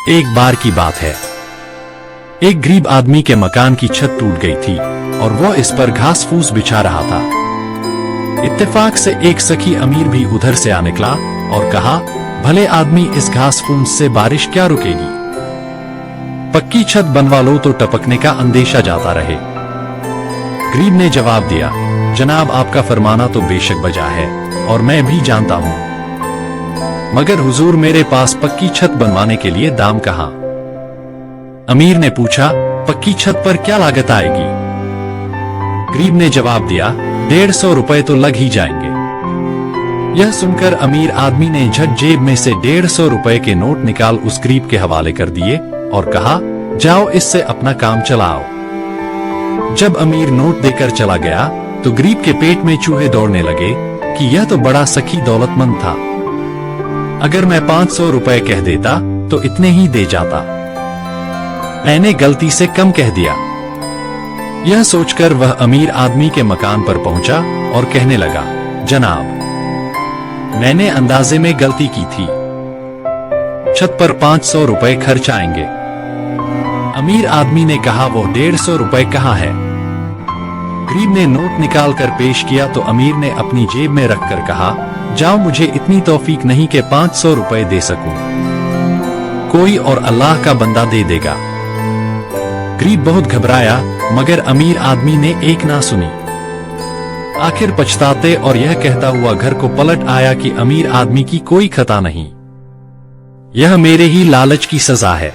एक बार की बात है, एक गरीब आदमी के मकान की छत टूट गई थी और वह इस पर घास फूस बिछा रहा था। इत्तेफाक से एक सखी अमीर भी उधर से आ निकला और कहा, भले आदमी, इस घास फूस से बारिश क्या रुकेगी, पक्की छत बनवा लो तो टपकने का अंदेशा जाता रहे। गरीब ने जवाब दिया, जनाब, आपका फरमाना तो बेशक बजा है और मैं भी जानता हूं, मगर हुजूर, मेरे पास पक्की छत बनवाने के लिए दाम कहां? अमीर ने पूछा, पक्की छत पर क्या लागत आएगी? गरीब ने जवाब दिया, 150 रुपए तो लग ही जाएंगे। यह सुनकर अमीर आदमी ने झट जेब में से 150 रुपए के नोट निकाल उस गरीब के हवाले कर दिए और कहा, जाओ, इससे अपना काम चलाओ। जब अमीर नोट देकर चला गया तो गरीब के पेट में चूहे दौड़ने लगे कि यह तो बड़ा सखी दौलतमंद था, अगर मैं 500 रुपए कह देता तो इतने ही दे जाता, मैंने गलती से कम कह दिया। यह सोचकर वह अमीर आदमी के मकान पर पहुंचा और कहने लगा, जनाब, मैंने अंदाजे में गलती की थी, छत पर 500 रुपए खर्च आएंगे। अमीर आदमी ने कहा, वो 150 रुपए कहाँ है? गरीब ने नोट निकाल कर पेश किया तो अमीर ने अपनी जेब में रखकर कहा, जाओ, मुझे इतनी तौफीक नहीं कि 500 रुपए दे सकूं, कोई और अल्लाह का बंदा दे देगा। गरीब बहुत घबराया, मगर अमीर आदमी ने एक ना सुनी। आखिर पछताते और यह कहता हुआ घर को पलट आया कि अमीर आदमी की कोई खता नहीं, यह मेरे ही लालच की सजा है।